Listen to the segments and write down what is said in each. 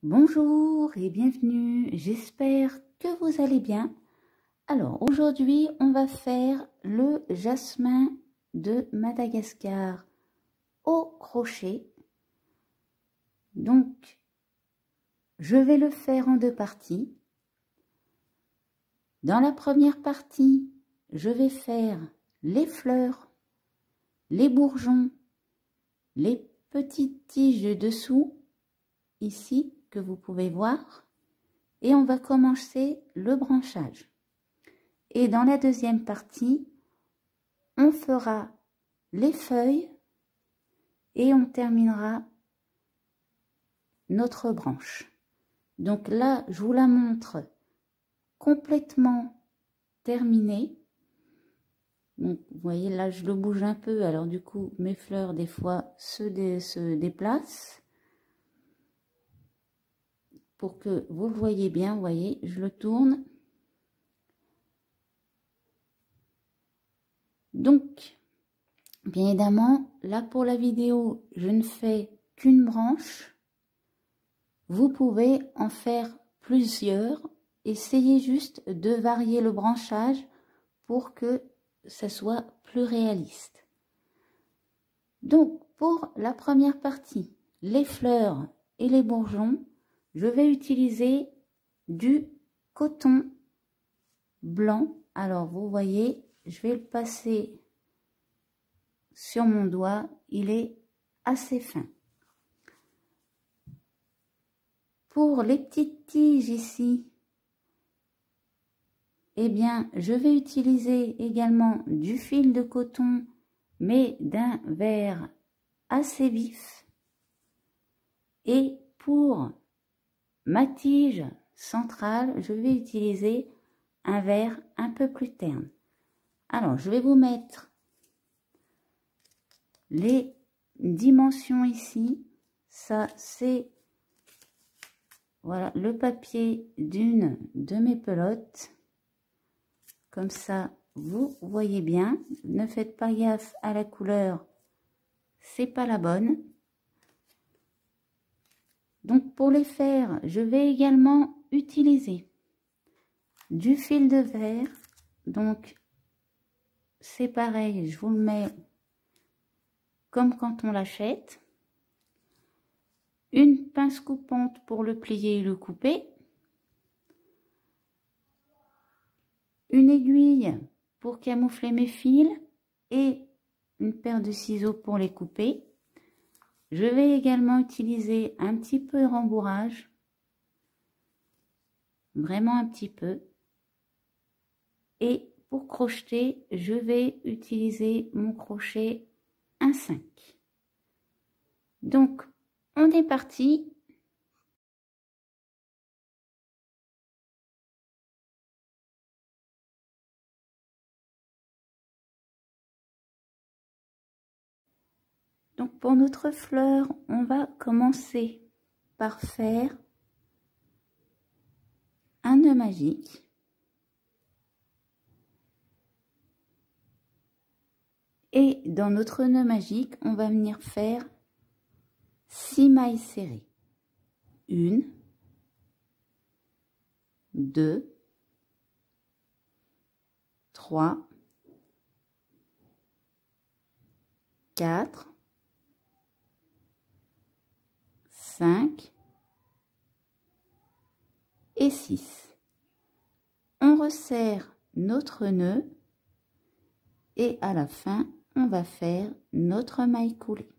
Bonjour et bienvenue, j'espère que vous allez bien. Alors aujourd'hui on va faire le jasmin de Madagascar au crochet. Donc je vais le faire en deux parties. Dans la première partie, je vais faire les fleurs, les bourgeons, les petites tiges dessous, ici, que vous pouvez voir. Et on va commencer le branchage. Et dans la deuxième partie, on fera les feuilles et on terminera notre branche. Donc là, je vous la montre complètement terminée. Donc, vous voyez, là, je le bouge un peu. Alors, du coup, mes fleurs, des fois, se déplacent. Pour que vous le voyez bien, vous voyez, je le tourne. Donc, bien évidemment, là, pour la vidéo, je ne fais qu'une branche. Vous pouvez en faire plusieurs. Essayez juste de varier le branchage pour que ça soit plus réaliste. Donc, pour la première partie, les fleurs et les bourgeons, je vais utiliser du coton blanc. Alors, vous voyez, je vais le passer sur mon doigt. Il est assez fin. Pour les petites tiges ici, eh bien, je vais utiliser également du fil de coton, mais d'un vert assez vif. Et pour ma tige centrale, je vais utiliser un vert un peu plus terne. Alors, je vais vous mettre les dimensions ici. Ça, c'est voilà le papier d'une de mes pelotes. Comme ça, vous voyez bien. Ne faites pas gaffe à la couleur, c'est pas la bonne. Donc pour les faire, je vais également utiliser du fil de verre. Donc c'est pareil, je vous le mets comme quand on l'achète. Une pince coupante pour le plier et le couper. Une aiguille pour camoufler mes fils et une paire de ciseaux pour les couper. Je vais également utiliser un petit peu de rembourrage, vraiment un petit peu. Et pour crocheter, je vais utiliser mon crochet 1,5. Donc, on est parti. Donc, pour notre fleur, on va commencer par faire un nœud magique. Et dans notre nœud magique, on va venir faire 6 mailles serrées. 1, 2, 3, 4, 5 et 6. On resserre notre nœud et à la fin, on va faire notre maille coulée.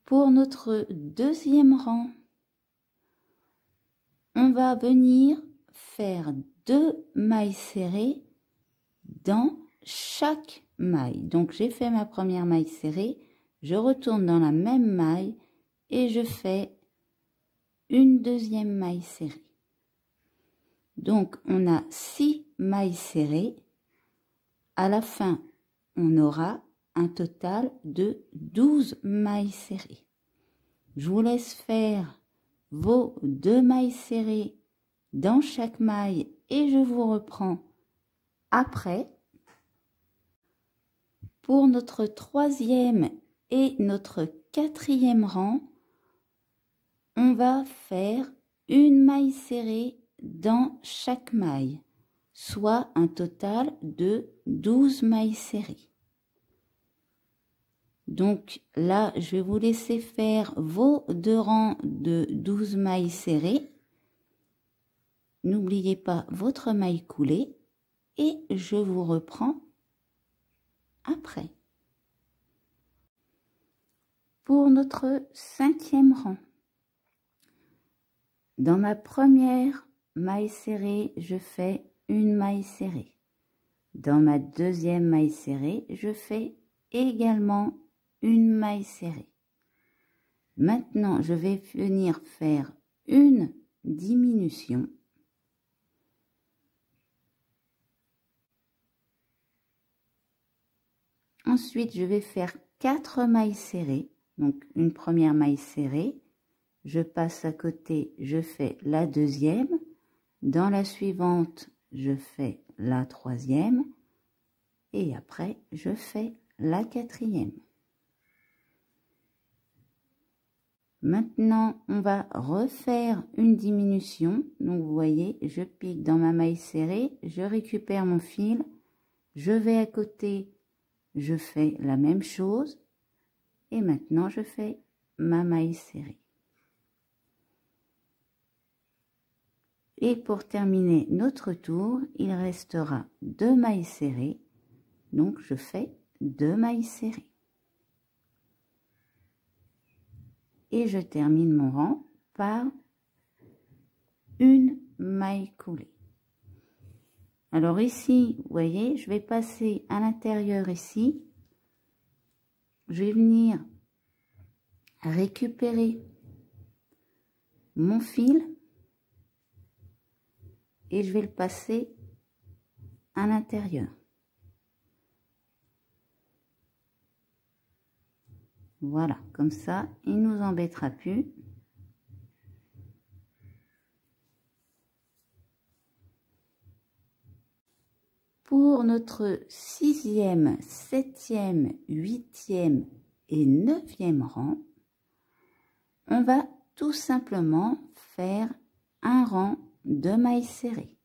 Pour notre deuxième rang, on va venir faire 2 mailles serrées dans chaque maille. Donc j'ai fait ma première maille serrée, je retourne dans la même maille et je fais une deuxième maille serrée. Donc on a 6 mailles serrées. À la fin, on aura un total de 12 mailles serrées. Je vous laisse faire vos 2 mailles serrées dans chaque maille et je vous reprends après Pour notre troisième et notre quatrième rang, on va faire une maille serrée dans chaque maille, soit un total de 12 mailles serrées. Donc là, je vais vous laisser faire vos 2 rangs de 12 mailles serrées. N'oubliez pas votre maille coulée et je vous reprends après. Pour notre 5e rang, dans ma première maille serrée, je fais une maille serrée. Dans ma deuxième maille serrée, je fais également une maille serrée. Maintenant, je vais venir faire une diminution. Ensuite, je vais faire 4 mailles serrées. Donc, une première maille serrée. Je passe à côté, je fais la deuxième. Dans la suivante, je fais la troisième. Et après, je fais la quatrième. Maintenant, on va refaire une diminution. Donc, vous voyez, je pique dans ma maille serrée, je récupère mon fil, je vais à côté, je fais la même chose. Et maintenant, je fais ma maille serrée. Et pour terminer notre tour, il restera 2 mailles serrées. Donc, je fais 2 mailles serrées. Et je termine mon rang par une maille coulée. Alors ici, vous voyez, je vais passer à l'intérieur ici. Je vais venir récupérer mon fil et je vais le passer à l'intérieur. Voilà, comme ça, il ne nous embêtera plus. Pour notre 6e, 7e, 8e et 9e rang, on va tout simplement faire un rang de mailles serrées,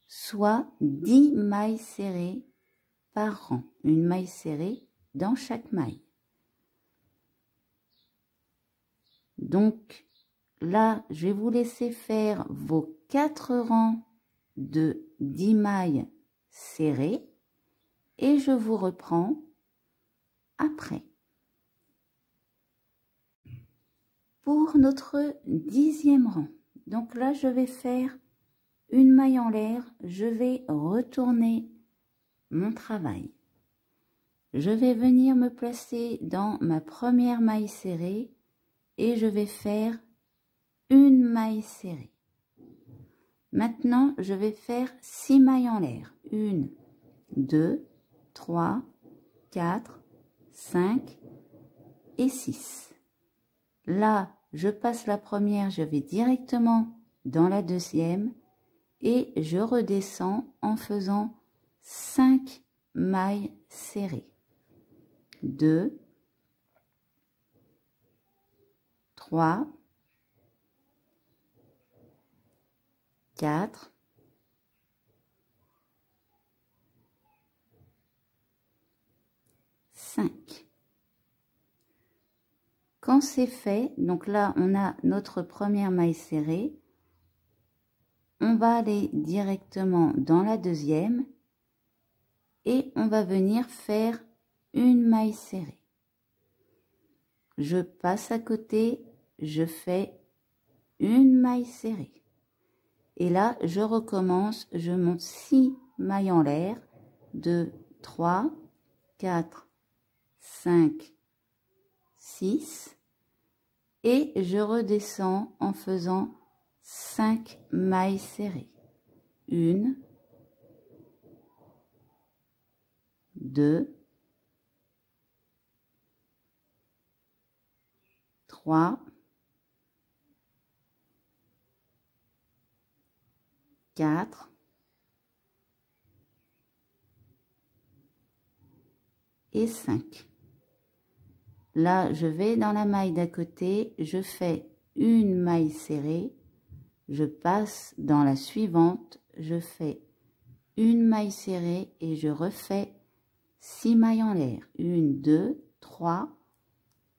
soit 10 mailles serrées par rang, une maille serrée dans chaque maille. Donc là, je vais vous laisser faire vos 4 rangs de 10 mailles serrées et je vous reprends après. Pour notre 10e rang, donc là, je vais faire une maille en l'air, je vais retourner mon travail. Je vais venir me placer dans ma première maille serrée et je vais faire une maille serrée. Maintenant, je vais faire 6 mailles en l'air. 1, 2, 3, 4, 5 et 6. Là, je passe la première, je vais directement dans la deuxième et je redescends en faisant 5 mailles serrées. 2, 3, 4, 5. Quand c'est fait, donc là on a notre première maille serrée, on va aller directement dans la deuxième et on va venir faire une maille serrée. Je passe à côté, je fais une maille serrée. Et là, je recommence, je monte 6 mailles en l'air, 2, 3, 4, 5, 6. Et je redescends en faisant 5 mailles serrées. 1, 2, 3, 4, et 5. Là, je vais dans la maille d'à côté, je fais une maille serrée, je passe dans la suivante, je fais une maille serrée et je refais 6 mailles en l'air. 1, 2, 3,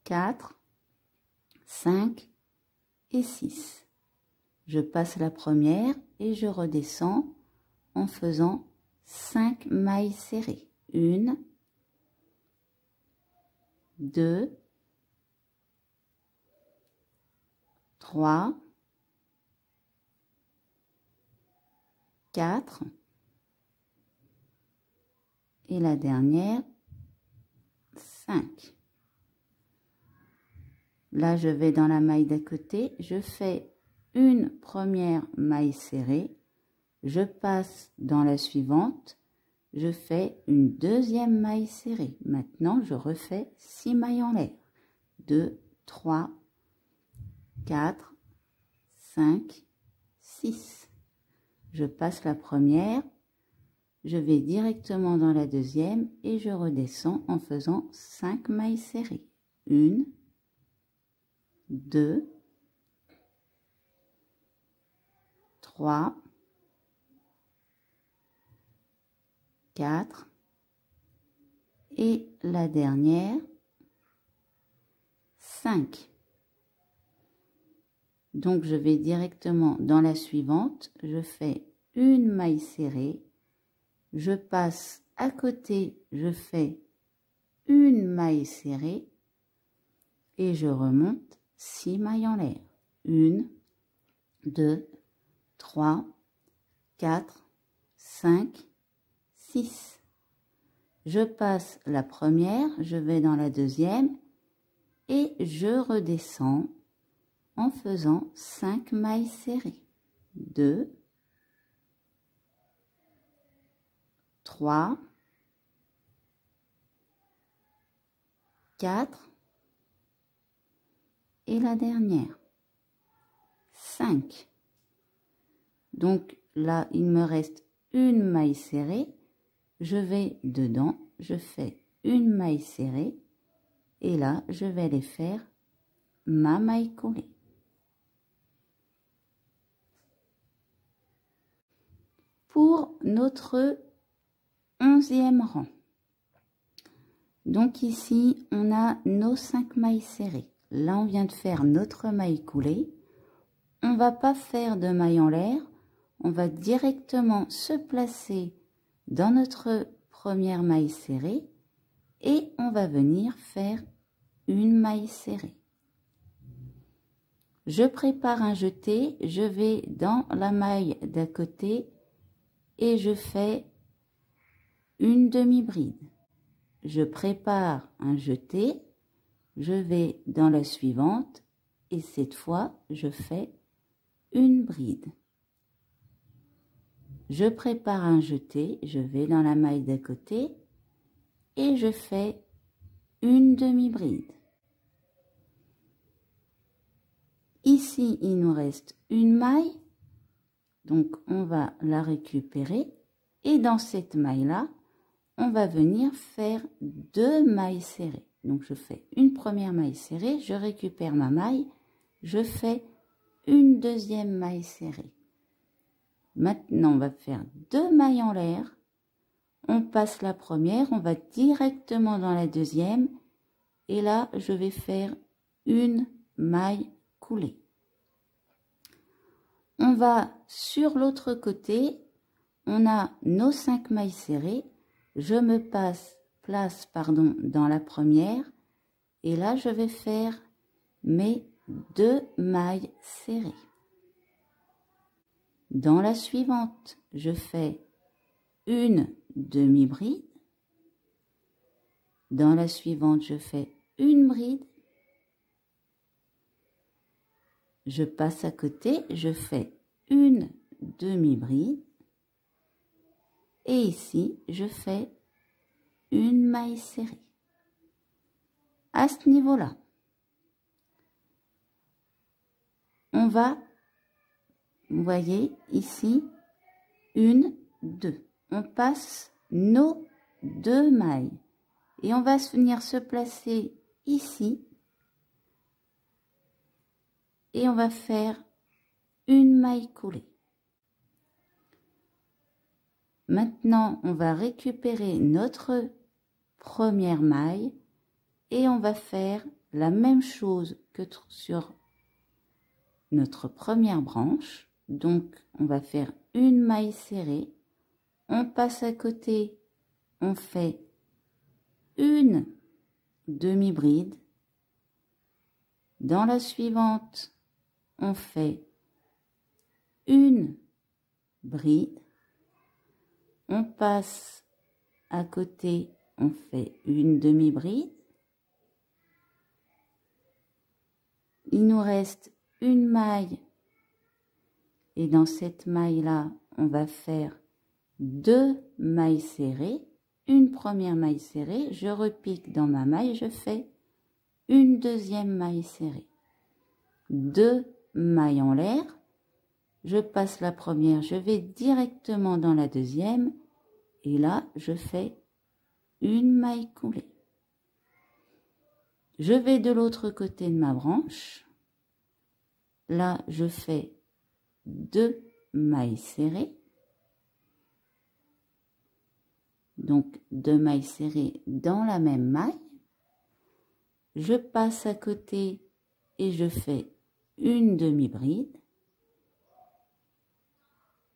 4, 5 et 6. Je passe la première et je redescends en faisant 5 mailles serrées. 1, 2, 3, 4 et la dernière 5. Là, je vais dans la maille d'à côté, je fais une première maille serrée, je passe dans la suivante, je fais une deuxième maille serrée. Maintenant, je refais 6 mailles en l'air. 2, 3, 4, 5, 6. Je passe la première, je vais directement dans la deuxième et je redescends en faisant 5 mailles serrées. 1, 2, 3, 4 et la dernière 5. Donc je vais directement dans la suivante, je fais une maille serrée, je passe à côté, je fais une maille serrée et je remonte 6 mailles en l'air. 1, 2, 3, 4, 5, 6. Je passe la première, je vais dans la deuxième et je redescends en faisant 5 mailles serrées. 2, 3, 4 et la dernière 5. Donc là, il me reste une maille serrée. Je vais dedans, je fais une maille serrée et là, je vais aller faire ma maille collée. Pour notre 11e rang. Donc ici, on a nos 5 mailles serrées. Là, on vient de faire notre maille coulée. On va pas faire de maille en l'air. On va directement se placer dans notre première maille serrée et on va venir faire une maille serrée. Je prépare un jeté, je vais dans la maille d'à côté et je fais une demi-bride. Je prépare un jeté, je vais dans la suivante et cette fois je fais une bride. Je prépare un jeté, je vais dans la maille d'à côté et je fais une demi-bride. Ici, il nous reste une maille, donc on va la récupérer et dans cette maille-là, on va venir faire 2 mailles serrées. Donc je fais une première maille serrée, je récupère ma maille, je fais une deuxième maille serrée. Maintenant, on va faire 2 mailles en l'air. On passe la première, on va directement dans la deuxième. Et là, je vais faire une maille coulée. On va sur l'autre côté. On a nos 5 mailles serrées. Je me place dans la première. Et là, je vais faire mes 2 mailles serrées. Dans la suivante, je fais une demi-bride. Dans la suivante, je fais une bride. Je passe à côté, je fais une demi-bride. Et ici, je fais une maille serrée. À ce niveau-là, on va, vous voyez ici, 1, 2. On passe nos 2 mailles. Et on va venir se placer ici. Et on va faire une maille coulée. Maintenant, on va récupérer notre première maille et on va faire la même chose que sur notre première branche. Donc, on va faire une maille serrée. On passe à côté, on fait une demi-bride. Dans la suivante, on fait une bride. On passe à côté, on fait une demi-bride. Il nous reste une maille et dans cette maille-là, on va faire deux mailles serrées. Une première maille serrée, je repique dans ma maille, je fais une deuxième maille serrée. Deux mailles en l'air. Je passe la première, je vais directement dans la deuxième et là, je fais une maille coulée. Je vais de l'autre côté de ma branche. Là, je fais deux mailles serrées. Donc, deux mailles serrées dans la même maille. Je passe à côté et je fais une demi-bride.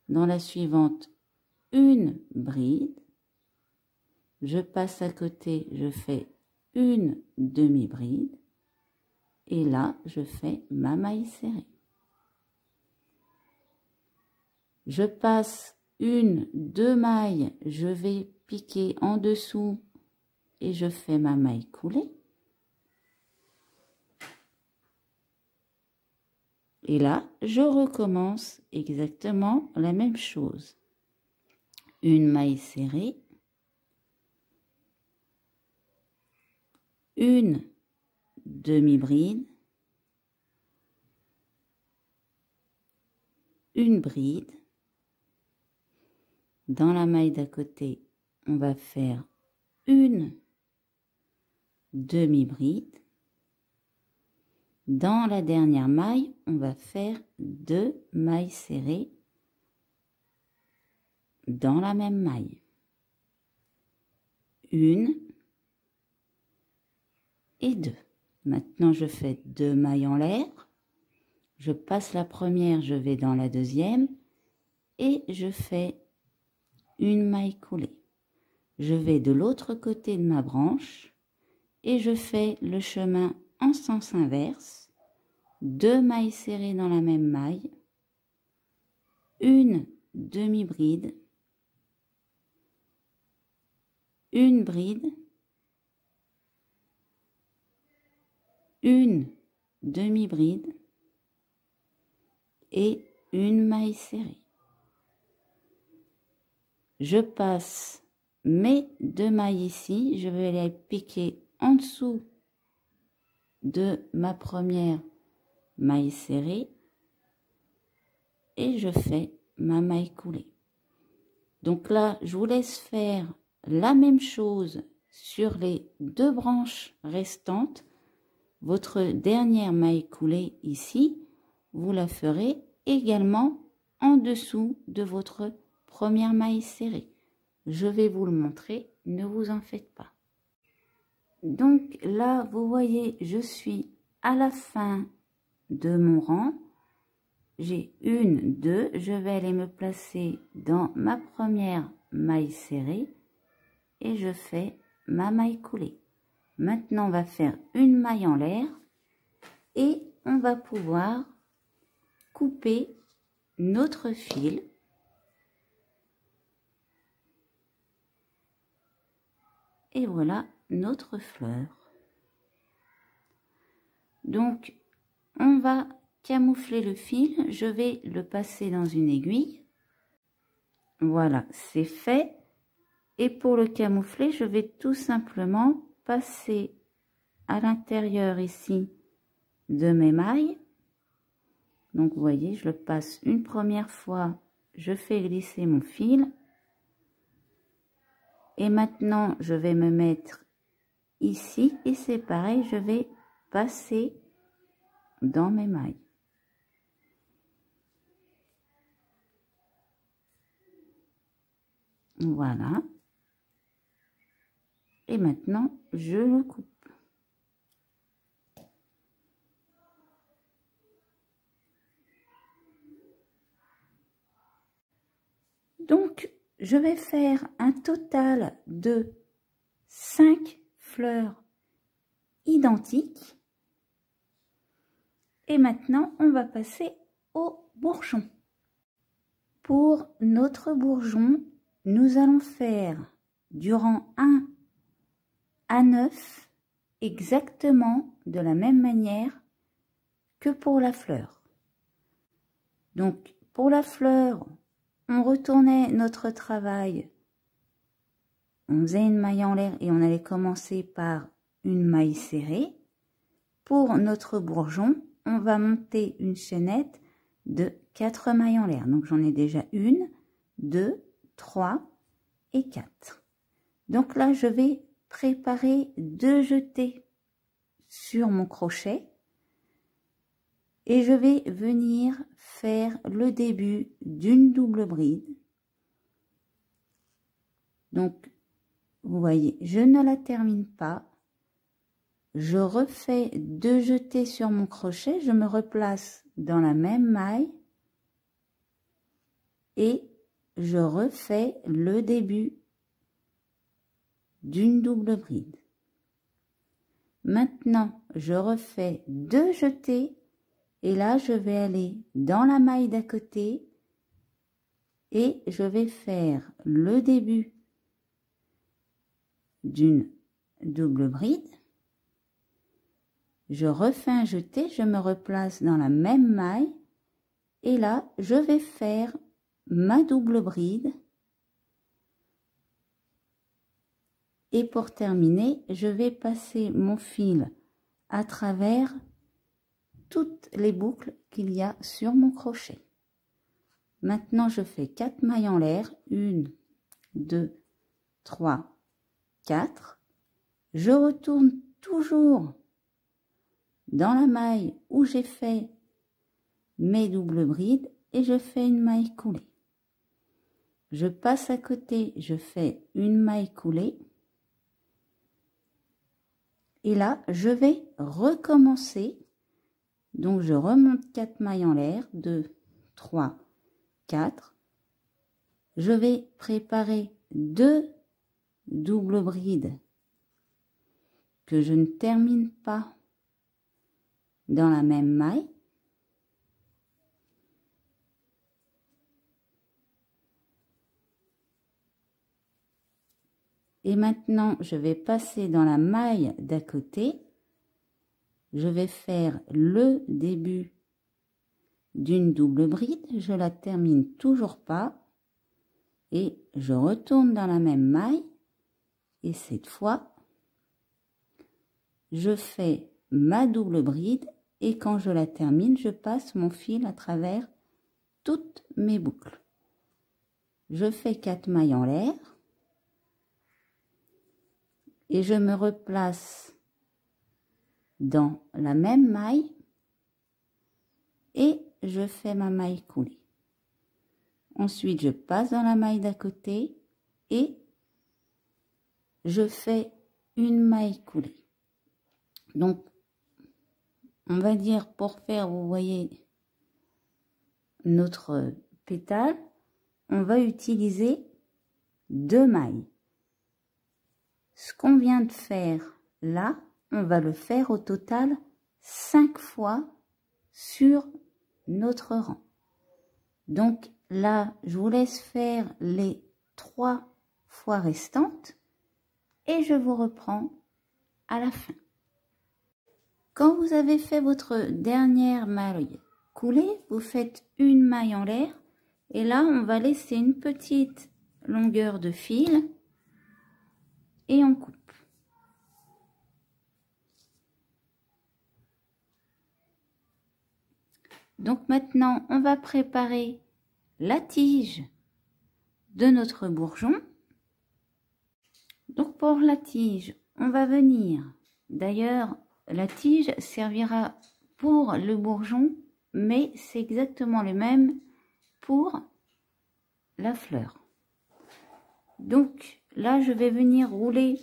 Dans la suivante, une bride. Je passe à côté, je fais une demi-bride. Et là, je fais ma maille serrée. Je passe deux mailles, je vais piquer en dessous et je fais ma maille coulée. Et là, je recommence exactement la même chose. Une maille serrée, une demi-bride, une bride. Dans la maille d'à côté, on va faire une demi-bride. Dans la dernière maille, on va faire deux mailles serrées dans la même maille. Une et deux. Maintenant, je fais deux mailles en l'air. Je passe la première, je vais dans la deuxième et je fais une maille coulée. Je vais de l'autre côté de ma branche et je fais le chemin en sens inverse. Deux mailles serrées dans la même maille, une demi-bride, une bride, une demi-bride et une maille serrée. Je passe mes deux mailles ici, je vais les piquer en dessous de ma première maille serrée et je fais ma maille coulée. Donc là, je vous laisse faire la même chose sur les deux branches restantes. Votre dernière maille coulée ici, vous la ferez également en dessous de votre première maille serrée. Je vais vous le montrer, ne vous en faites pas. Donc là, vous voyez, je suis à la fin de mon rang. J'ai une, deux, je vais aller me placer dans ma première maille serrée et je fais ma maille coulée. Maintenant, on va faire une maille en l'air et on va pouvoir couper notre fil. Et voilà notre fleur. Donc, on va camoufler le fil. Je vais le passer dans une aiguille. Voilà, c'est fait. Et pour le camoufler, je vais tout simplement passer à l'intérieur ici de mes mailles. Donc, vous voyez, je le passe une première fois. Je fais glisser mon fil. Et maintenant, je vais me mettre ici et c'est pareil, je vais passer dans mes mailles. Voilà. Et maintenant, je le coupe. Donc, je vais faire un total de 5 fleurs identiques. Et maintenant, on va passer au bourgeon. Pour notre bourgeon, nous allons faire du rang 1 à 9 exactement de la même manière que pour la fleur. Donc, pour la fleur, on retournait notre travail, on faisait une maille en l'air et on allait commencer par une maille serrée. Pour notre bourgeon, on va monter une chaînette de 4 mailles en l'air. Donc j'en ai déjà 1, 2, 3 et 4. Donc là, je vais préparer 2 jetés sur mon crochet et je vais venir faire le début d'une double bride. Donc, vous voyez, je ne la termine pas. Je refais 2 jetés sur mon crochet, je me replace dans la même maille et je refais le début d'une double bride. Maintenant, je refais 2 jetés et là, je vais aller dans la maille d'à côté et je vais faire le début d'une double bride. Je refais un jeté, je me replace dans la même maille et là, je vais faire ma double bride. Et pour terminer, je vais passer mon fil à travers toutes les boucles qu'il y a sur mon crochet. Maintenant, je fais 4 mailles en l'air. 1, 2, 3, 4. Je retourne toujours dans la maille où j'ai fait mes doubles brides et je fais une maille coulée. Je passe à côté, je fais une maille coulée. Et là, je vais recommencer. Donc, je remonte 4 mailles en l'air. 2, 3, 4. Je vais préparer 2 doubles brides que je ne termine pas dans la même maille. Et maintenant, je vais passer dans la maille d'à côté. Je vais faire le début d'une double bride. Je la termine toujours pas. Et je retourne dans la même maille. Et cette fois, je fais ma double bride. Et quand je la termine, je passe mon fil à travers toutes mes boucles. Je fais 4 mailles en l'air. Et je me replace dans la même maille et je fais ma maille coulée. Ensuite, je passe dans la maille d'à côté et je fais une maille coulée. Donc, on va dire pour faire, vous voyez, notre pétale, on va utiliser 2 mailles. Ce qu'on vient de faire là, on va le faire au total 5 fois sur notre rang. Donc là, je vous laisse faire les 3 fois restantes et je vous reprends à la fin. Quand vous avez fait votre dernière maille coulée, vous faites une maille en l'air et là, on va laisser une petite longueur de fil et on coupe. Donc maintenant, on va préparer la tige de notre bourgeon. Donc pour la tige, on va venir, d'ailleurs, la tige servira pour le bourgeon, mais c'est exactement le même pour la fleur. Donc là, je vais venir rouler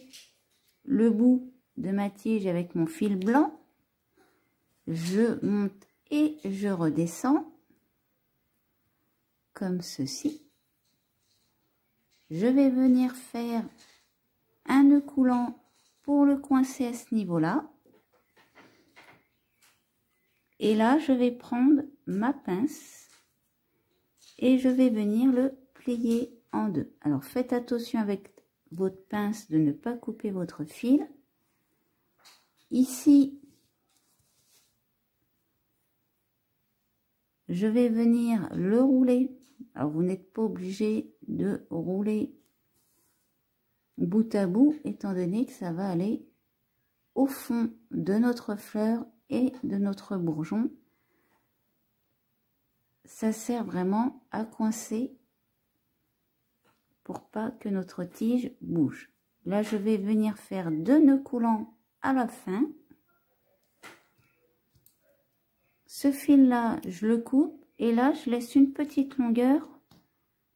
le bout de ma tige avec mon fil blanc. Je monte et je redescends comme ceci. Je vais venir faire un nœud coulant pour le coincer à ce niveau-là. Et là, je vais prendre ma pince et je vais venir le plier en deux. Alors, faites attention avec votre pince de ne pas couper votre fil. Ici, je vais venir le rouler. Alors, vous n'êtes pas obligé de rouler bout à bout, étant donné que ça va aller au fond de notre fleur et de notre bourgeon. Ça sert vraiment à coincer pour pas que notre tige bouge. Là, je vais venir faire 2 nœuds coulants à la fin. Ce fil là, je le coupe et là, je laisse une petite longueur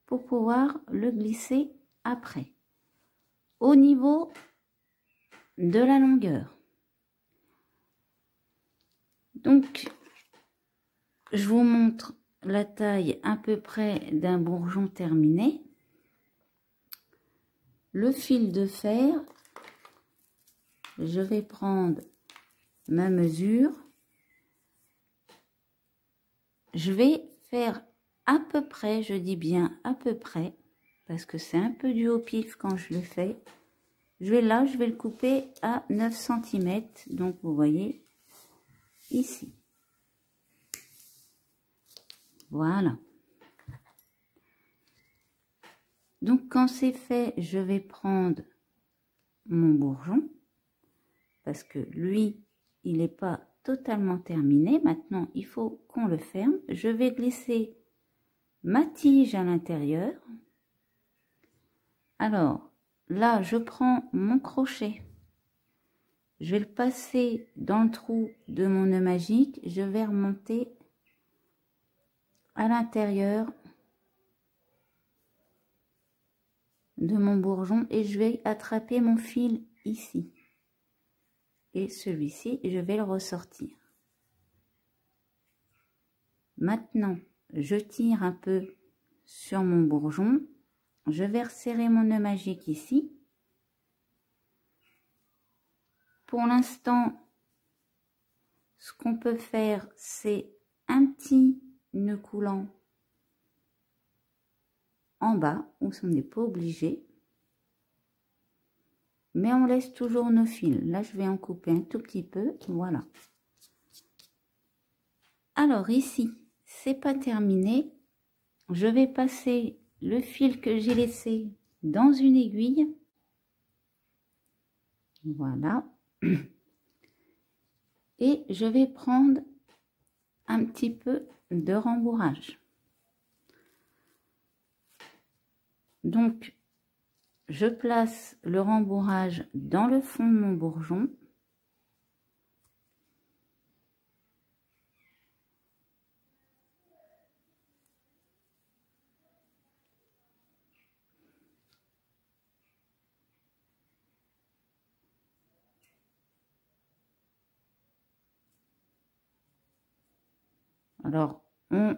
pour pouvoir le glisser après. Au niveau de la longueur. Donc, je vous montre la taille à peu près d'un bourgeon terminé. Le fil de fer, je vais prendre ma mesure. Je vais faire à peu près, je dis bien à peu près, parce que c'est un peu du au pif quand je le fais. Je vais le couper à 9 cm, donc vous voyez ici. Voilà. Donc quand c'est fait, je vais prendre mon bourgeon, parce que lui, il n'est pas totalement terminé. Maintenant, il faut qu'on le ferme. Je vais glisser ma tige à l'intérieur. Alors, là, je prends mon crochet. Je vais le passer dans le trou de mon nœud magique. Je vais remonter à l'intérieur de mon bourgeon et je vais attraper mon fil ici. Et celui-ci, je vais le ressortir. Maintenant, je tire un peu sur mon bourgeon. Je vais resserrer mon nœud magique ici. Pour l'instant, ce qu'on peut faire, c'est un petit nœud coulant en bas, où on n'est pas obligé. Mais on laisse toujours nos fils. Là, je vais en couper un tout petit peu. Voilà. Alors ici, c'est pas terminé. Je vais passer le fil que j'ai laissé dans une aiguille. Voilà. Et je vais prendre un petit peu de rembourrage. Donc, je place le rembourrage dans le fond de mon bourgeon. Alors, on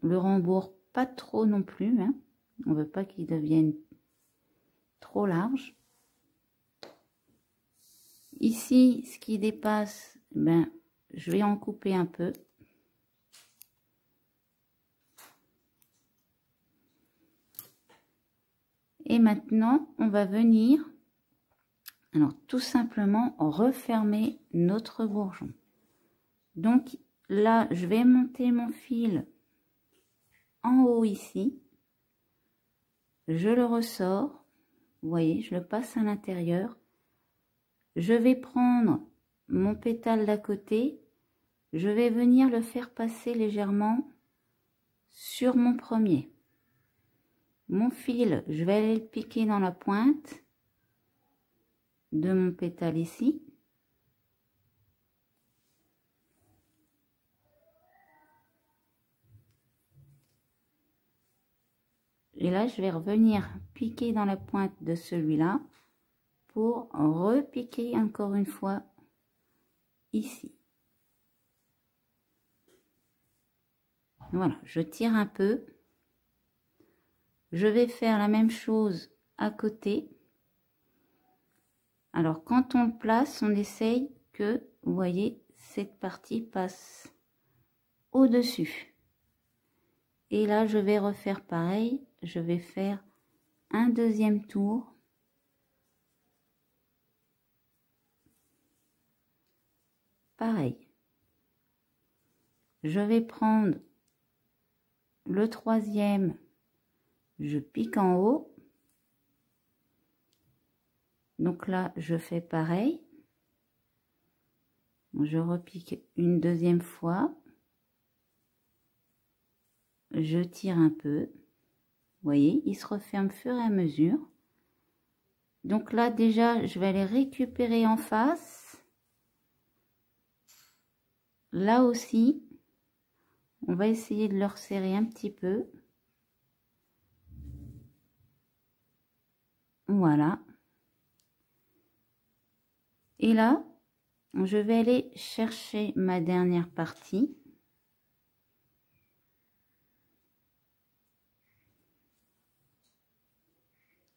le rembourre pas trop non plus, hein. On ne veut pas qu'il devienne trop large. Ici, ce qui dépasse, ben, je vais en couper un peu. Et maintenant, on va venir, alors tout simplement, refermer notre bourgeon. Donc là, je vais monter mon fil en haut ici. Je le ressors. Vous voyez, je le passe à l'intérieur. Je vais prendre mon pétale d'à côté. Je vais venir le faire passer légèrement sur mon premier. Mon fil, je vais aller le piquer dans la pointe. de mon pétale ici. Et là, je vais revenir piquer dans la pointe de celui-là pour repiquer encore une fois ici. Voilà, je tire un peu. Je vais faire la même chose à côté. Alors, quand on le place, on essaye que, vous voyez, cette partie passe au-dessus. Et là, je vais refaire pareil. Je vais faire un deuxième tour. Pareil. Je vais prendre le troisième. Je pique en haut. Donc là, je fais pareil. Je repique une deuxième fois. Je tire un peu. Vous voyez, il se referme au fur et à mesure. Donc là, déjà, je vais aller récupérer en face. Là aussi, on va essayer de le resserrer un petit peu. Voilà. Et là, je vais aller chercher ma dernière partie.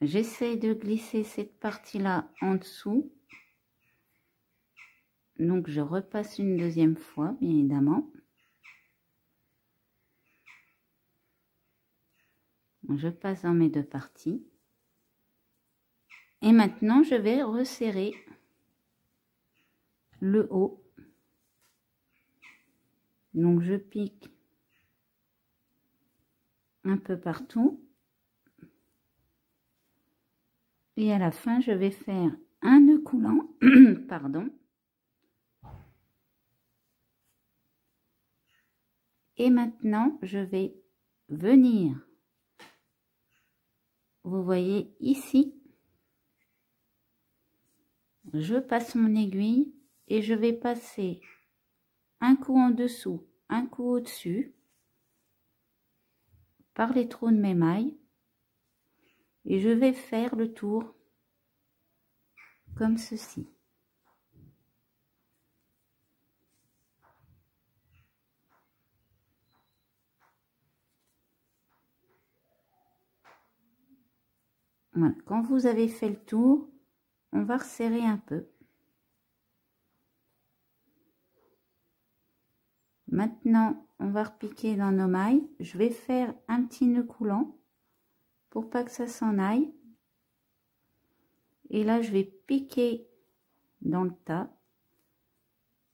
J'essaie de glisser cette partie-là en dessous. Donc, je repasse une deuxième fois, bien évidemment. Je passe dans mes deux parties. Et maintenant, je vais resserrer le haut. Donc, je pique un peu partout. Et à la fin, je vais faire un nœud coulant, pardon. Et maintenant, je vais venir, vous voyez ici, je passe mon aiguille et je vais passer un coup en dessous, un coup au-dessus, par les trous de mes mailles. Et je vais faire le tour comme ceci. Voilà. Quand vous avez fait le tour, on va resserrer un peu. Maintenant, on va repiquer dans nos mailles. Je vais faire un petit nœud coulant pour pas que ça s'en aille. Et là, je vais piquer dans le tas.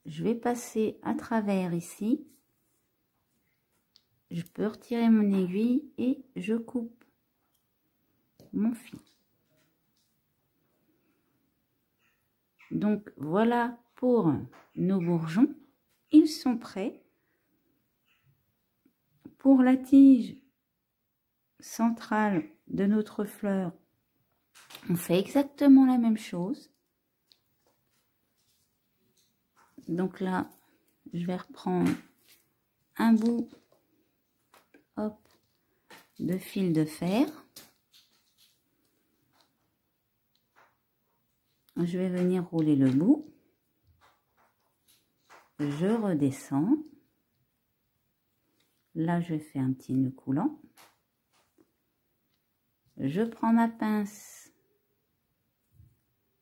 Je vais passer à travers ici. Je peux retirer mon aiguille et je coupe mon fil. Donc voilà pour nos bourgeons. Ils sont prêts. Pour la tige centrale de notre fleur, on fait exactement la même chose. Donc là, je vais reprendre un bout, hop, de fil de fer. Je vais venir rouler le bout. Je redescends. Là, je fais un petit nœud coulant. Je prends ma pince.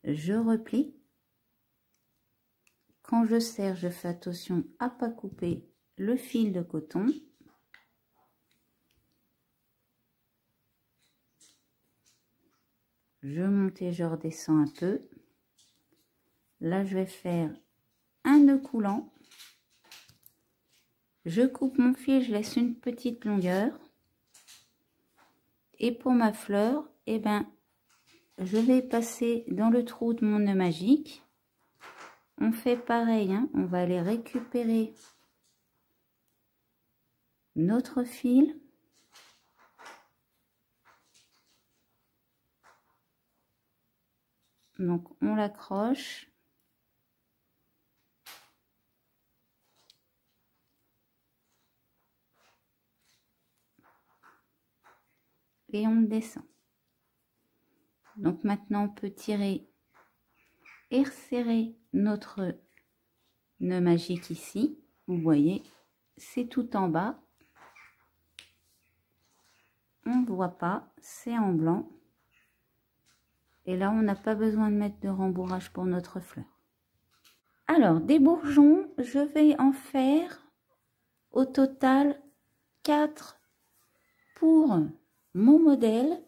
Je replie. Quand je serre, je fais attention à ne pas couper le fil de coton. Je monte et je redescends un peu. Là, je vais faire un nœud coulant. Je coupe mon fil, je laisse une petite longueur. Et pour ma fleur, eh ben, je vais passer dans le trou de mon nœud magique. On fait pareil, hein, on va aller récupérer notre fil. Donc on l'accroche. Et on descend. Donc maintenant on peut tirer et resserrer notre nœud magique ici. Vous voyez, c'est tout en bas. On ne voit pas, c'est en blanc. Et là, on n'a pas besoin de mettre de rembourrage pour notre fleur. Alors, des bourgeons, je vais en faire au total 4 pour mon modèle.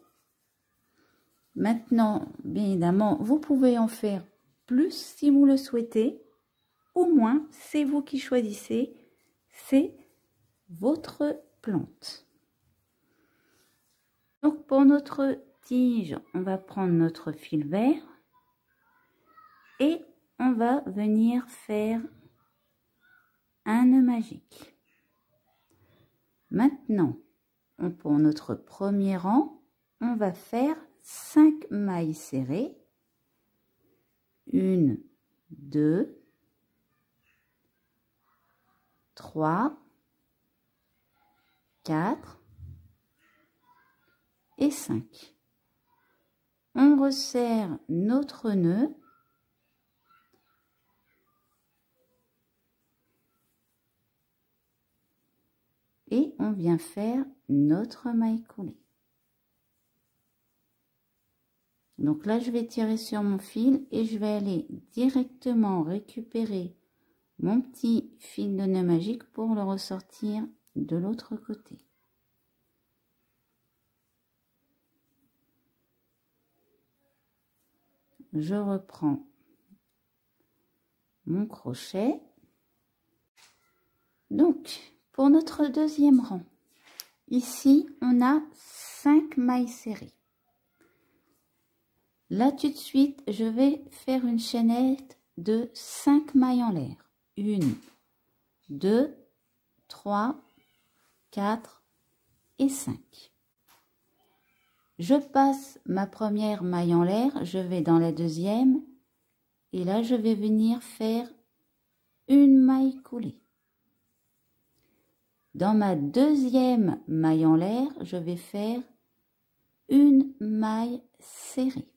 Maintenant, bien évidemment, vous pouvez en faire plus si vous le souhaitez, ou moins, c'est vous qui choisissez, c'est votre plante. Donc pour notre tige, on va prendre notre fil vert et on va venir faire un nœud magique. Maintenant, pour notre premier rang, on va faire 5 mailles serrées. 1, 2, 3, 4 et 5. On resserre notre nœud et on vient faire notre maille coulée. Donc là, je vais tirer sur mon fil et je vais aller directement récupérer mon petit fil de nœud magique pour le ressortir de l'autre côté. Je reprends mon crochet. Donc, pour notre deuxième rang, ici, on a 5 mailles serrées. Là, tout de suite, je vais faire une chaînette de 5 mailles en l'air. 1, 2, 3, 4 et 5. Je passe ma première maille en l'air, je vais dans la deuxième et là je vais venir faire une maille coulée. Dans ma deuxième maille en l'air, je vais faire une maille serrée.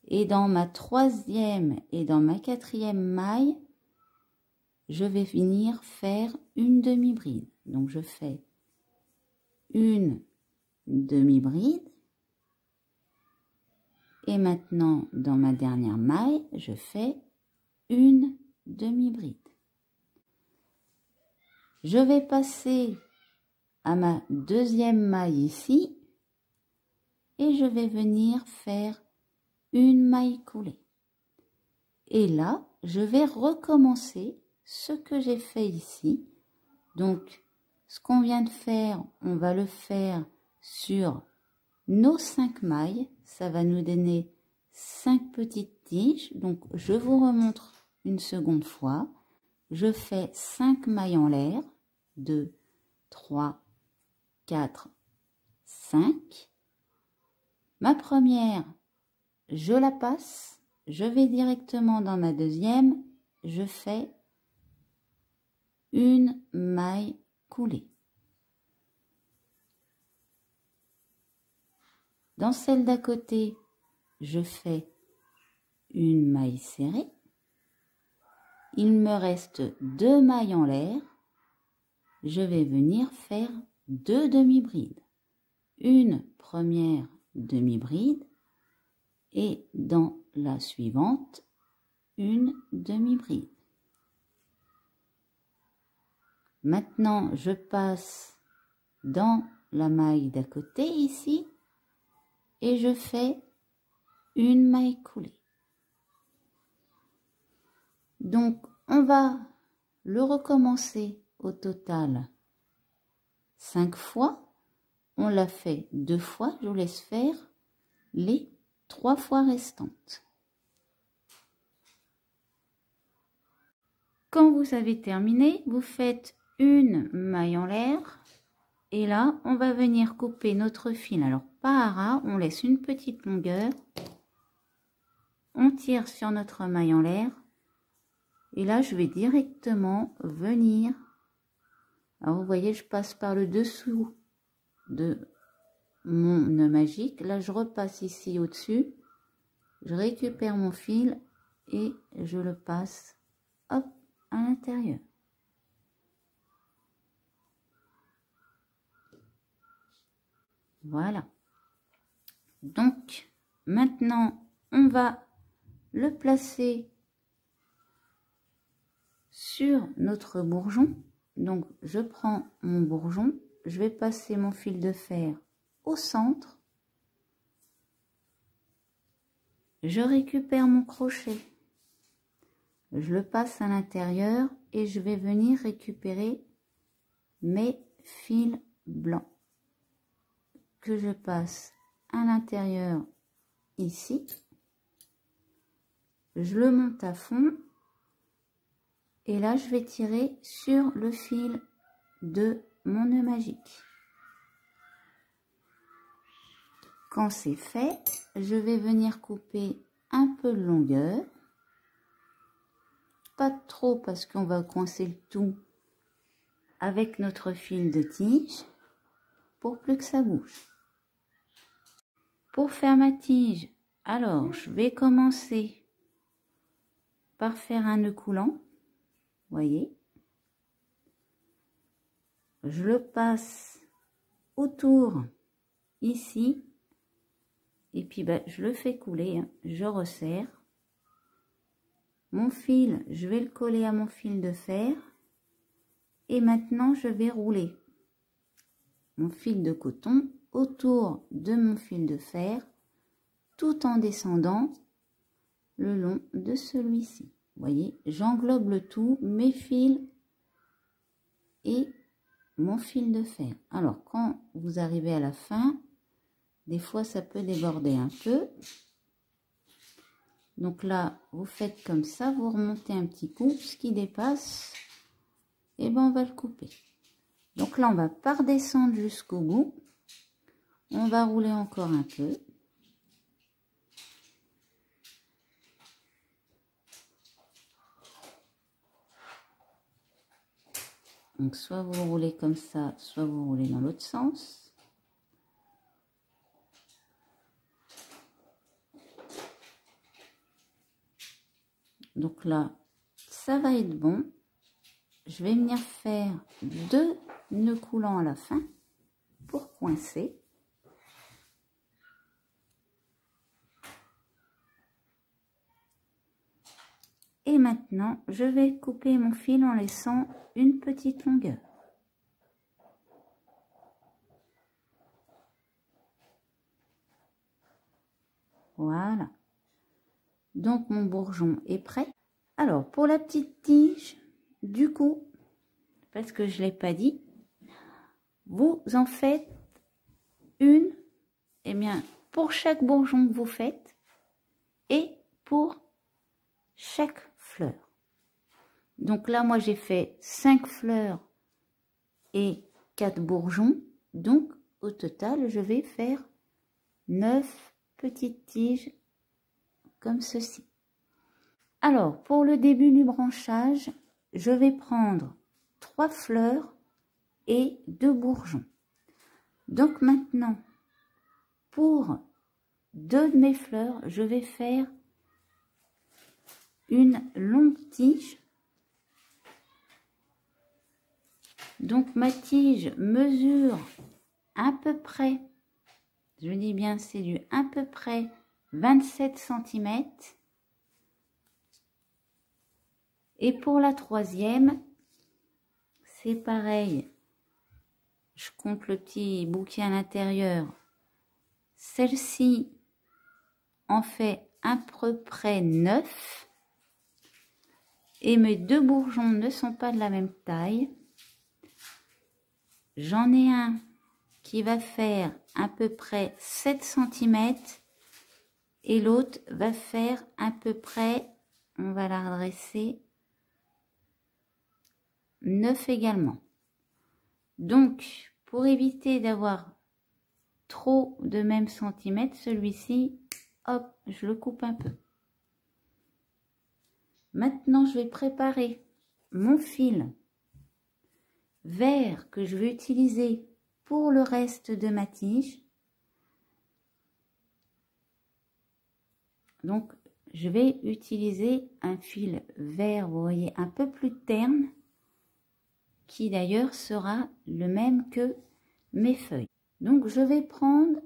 Et dans ma troisième et dans ma quatrième maille, je vais venir faire une demi-bride. Donc je fais une demi-bride et maintenant dans ma dernière maille je fais une demi-bride. Je vais passer à ma deuxième maille ici et je vais venir faire une maille coulée et là je vais recommencer ce que j'ai fait ici. Donc ce qu'on vient de faire, on va le faire sur nos 5 mailles, ça va nous donner 5 petites tiges. Donc je vous remontre une seconde fois. Je fais 5 mailles en l'air, 2, 3, 4, 5. Ma première, je la passe, je vais directement dans ma deuxième, je fais une maille coulée. Dans celle d'à côté, je fais une maille serrée. Il me reste 2 mailles en l'air. Je vais venir faire 2 demi-brides. Une première demi-bride et dans la suivante, une demi-bride. Maintenant, je passe dans la maille d'à côté ici et je fais une maille coulée. Donc, on va le recommencer au total 5 fois. On l'a fait 2 fois, je vous laisse faire les 3 fois restantes. Quand vous avez terminé, vous faites une maille en l'air et là, on va venir couper notre fil. Alors, pas à ras, on laisse une petite longueur. on tire sur notre maille en l'air. Et là, je vais directement venir. Alors, vous voyez, je passe par le dessous de mon nœud magique. Là, je repasse ici au-dessus. Je récupère mon fil et je le passe, hop, à l'intérieur. Voilà. Donc, maintenant, on va le placer sur notre bourgeon. Donc, je prends mon bourgeon, je vais passer mon fil de fer au centre. Je récupère mon crochet. Je le passe à l'intérieur et je vais venir récupérer mes fils blancs que je passe à l'intérieur ici. Je le monte à fond et là je vais tirer sur le fil de mon nœud magique. Quand c'est fait, je vais venir couper un peu de longueur, pas trop parce qu'on va coincer le tout avec notre fil de tige pour plus que ça bouge. Pour faire ma tige, alors je vais commencer par faire un nœud coulant, voyez, je le passe autour ici et puis je le fais couler, hein. Je resserre mon fil, je vais le coller à mon fil de fer et maintenant je vais rouler mon fil de coton autour de mon fil de fer tout en descendant le long de celui-ci. Vous voyez, j'englobe le tout, mes fils et mon fil de fer. Alors, quand vous arrivez à la fin, des fois ça peut déborder un peu. Donc là, vous faites comme ça, vous remontez un petit coup, ce qui dépasse, et ben on va le couper. Donc là, on va pas redescendre jusqu'au bout. On va rouler encore un peu. Donc soit vous roulez comme ça, soit vous roulez dans l'autre sens. Donc là, ça va être bon. Je vais venir faire 2 nœuds coulants à la fin pour coincer. Et maintenant, je vais couper mon fil en laissant une petite longueur. Voilà. Donc, mon bourgeon est prêt. Alors, pour la petite tige, du coup, parce que je ne l'ai pas dit, vous en faites une, eh bien, pour chaque bourgeon que vous faites et pour chaque fleur. Donc là, moi, j'ai fait 5 fleurs et 4 bourgeons. Donc, au total, je vais faire 9 petites tiges comme ceci. Alors, pour le début du branchage, je vais prendre 3 fleurs et 2 bourgeons. Donc maintenant, pour 2 de mes fleurs, je vais faire une longue tige. Donc ma tige mesure à peu près, je dis bien c'est du à peu près 27 cm. Et pour la troisième, c'est pareil. Je compte le petit bouquet à l'intérieur. Celle-ci en fait à peu près 9. Et mes 2 bourgeons ne sont pas de la même taille. J'en ai un qui va faire à peu près 7 cm et l'autre va faire à peu près, on va la redresser, 9 également. Donc, pour éviter d'avoir trop de même centimètres, celui-ci, hop, je le coupe un peu. Maintenant, je vais préparer mon fil vert que je vais utiliser pour le reste de ma tige. Donc, je vais utiliser un fil vert, vous voyez, un peu plus terne, qui d'ailleurs sera le même que mes feuilles. Donc, je vais prendre,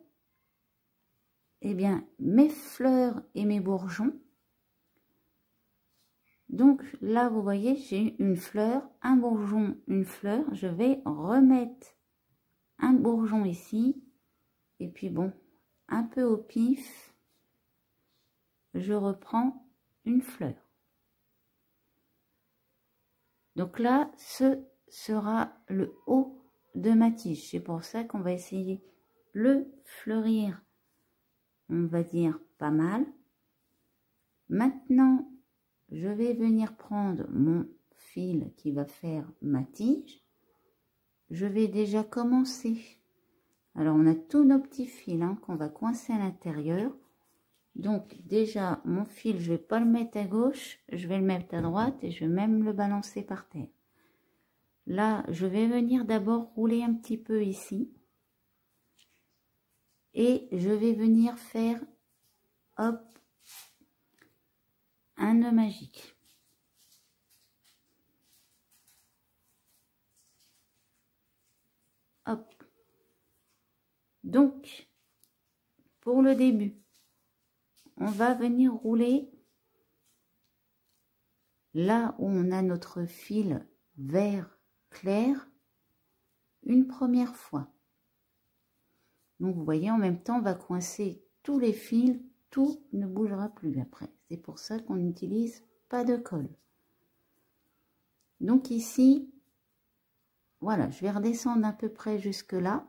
eh bien, mes fleurs et mes bourgeons. Donc là, vous voyez, j'ai une fleur, un bourgeon, une fleur. Je vais remettre un bourgeon ici. Et puis bon, un peu au pif, je reprends une fleur. Donc là, ce sera le haut de ma tige. C'est pour ça qu'on va essayer de le fleurir, on va dire pas mal. Maintenant, je vais venir prendre mon fil qui va faire ma tige. Je vais déjà commencer. Alors, on a tous nos petits fils hein, qu'on va coincer à l'intérieur. Donc, déjà, mon fil, je vais pas le mettre à gauche, je vais le mettre à droite et je vais même le balancer par terre. Là, je vais venir d'abord rouler un petit peu ici. Et je vais venir faire, hop, un nœud magique. Hop. Donc, pour le début, on va venir rouler là où on a notre fil vert clair une première fois. Donc, vous voyez, en même temps, on va coincer tous les fils, tout ne bougera plus après. C'est pour ça qu'on n'utilise pas de colle. Donc ici, voilà, je vais redescendre à peu près jusque là.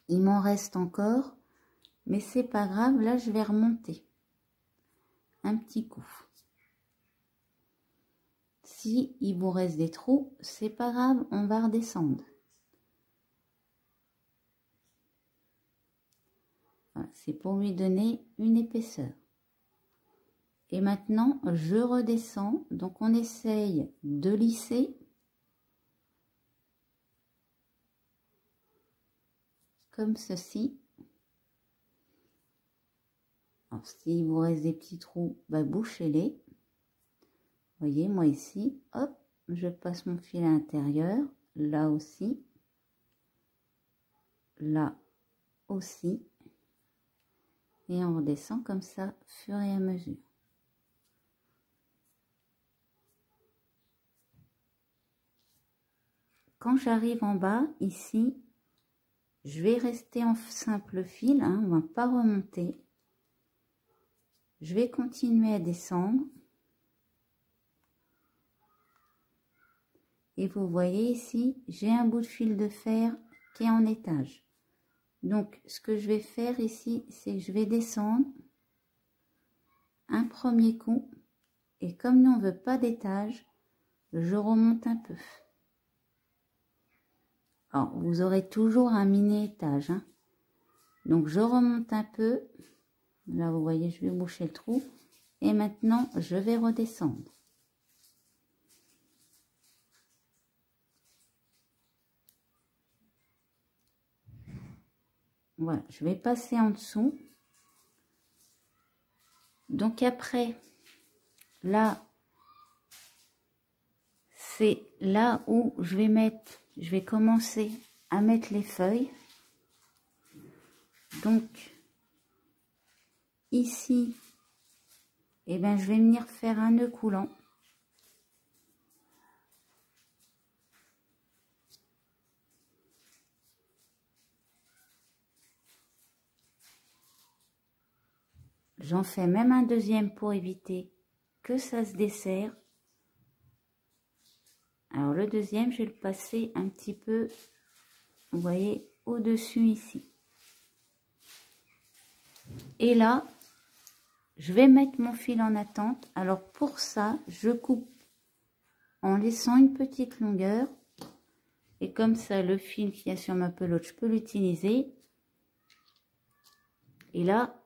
Il m'en reste encore, mais c'est pas grave. Là, je vais remonter un petit coup. Si il vous reste des trous, c'est pas grave, on va redescendre. Voilà, c'est pour lui donner une épaisseur. Et maintenant, je redescends. Donc, on essaye de lisser. Comme ceci. Alors, s'il vous reste des petits trous, bah, bouchez-les. Vous voyez, moi ici, hop, je passe mon fil à l'intérieur. Là aussi. Là aussi. Et on redescend comme ça, au fur et à mesure. Quand j'arrive en bas, ici, je vais rester en simple fil, hein, on ne va pas remonter. Je vais continuer à descendre. Et vous voyez ici, j'ai un bout de fil de fer qui est en étage. Donc, ce que je vais faire ici, c'est que je vais descendre un premier coup. Et comme nous, on ne veut pas d'étage, je remonte un peu. Alors, vous aurez toujours un mini étage. Hein. Donc, je remonte un peu. Là, vous voyez, je vais boucher le trou. Et maintenant, je vais redescendre. Voilà, je vais passer en dessous. Donc, après, là, c'est là où je vais commencer à mettre les feuilles. Donc, ici, eh ben, je vais venir faire un nœud coulant. J'en fais même un deuxième pour éviter que ça se desserre. Alors, le deuxième, je vais le passer un petit peu, vous voyez, au-dessus ici. Et là, je vais mettre mon fil en attente. Alors, pour ça, je coupe en laissant une petite longueur. Et comme ça, le fil qu'il y a sur ma pelote, je peux l'utiliser. Et là,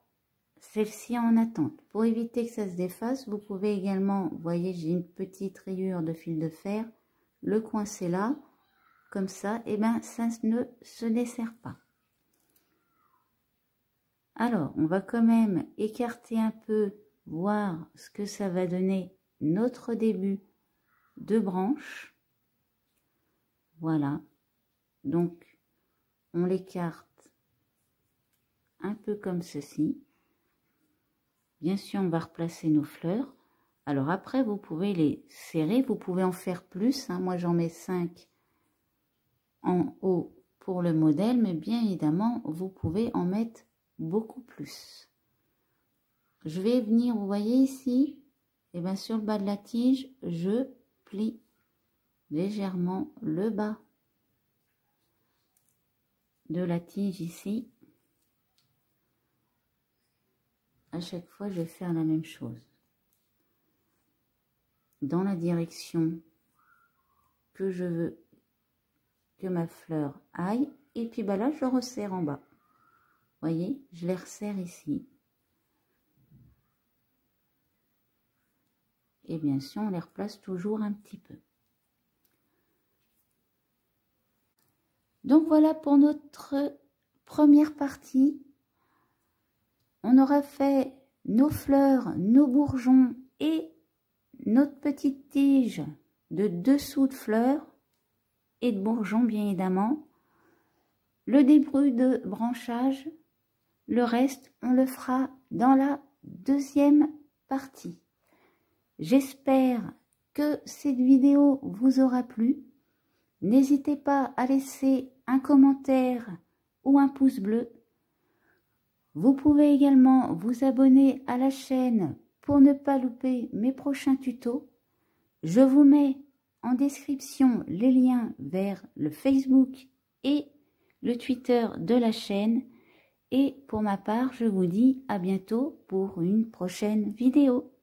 celle-ci en attente. Pour éviter que ça se défasse, vous pouvez également, vous voyez, j'ai une petite rayure de fil de fer, le coincer là, comme ça, et ben ça ne se dessert pas. Alors, on va quand même écarter un peu, voir ce que ça va donner notre début de branche. Voilà. Donc, on l'écarte un peu comme ceci. Bien sûr, on va replacer nos fleurs. Alors après, vous pouvez les serrer, vous pouvez en faire plus. Hein. Moi, j'en mets 5 en haut pour le modèle, mais bien évidemment, vous pouvez en mettre beaucoup plus. Je vais venir, vous voyez ici, et bien sur le bas de la tige, je plie légèrement le bas de la tige ici. À chaque fois, je vais faire la même chose. Dans la direction que je veux que ma fleur aille. Et puis bah là, je resserre en bas. Vous voyez, je les resserre ici. Et bien sûr, on les replace toujours un petit peu. Donc voilà pour notre première partie. On aura fait nos fleurs, nos bourgeons et notre petite tige de dessous de fleurs et de bourgeons bien évidemment. Le début de branchage, le reste on le fera dans la deuxième partie. J'espère que cette vidéo vous aura plu. N'hésitez pas à laisser un commentaire ou un pouce bleu. Vous pouvez également vous abonner à la chaîne pour ne pas louper mes prochains tutos. Je vous mets en description les liens vers le Facebook et le Twitter de la chaîne. Et pour ma part, je vous dis à bientôt pour une prochaine vidéo.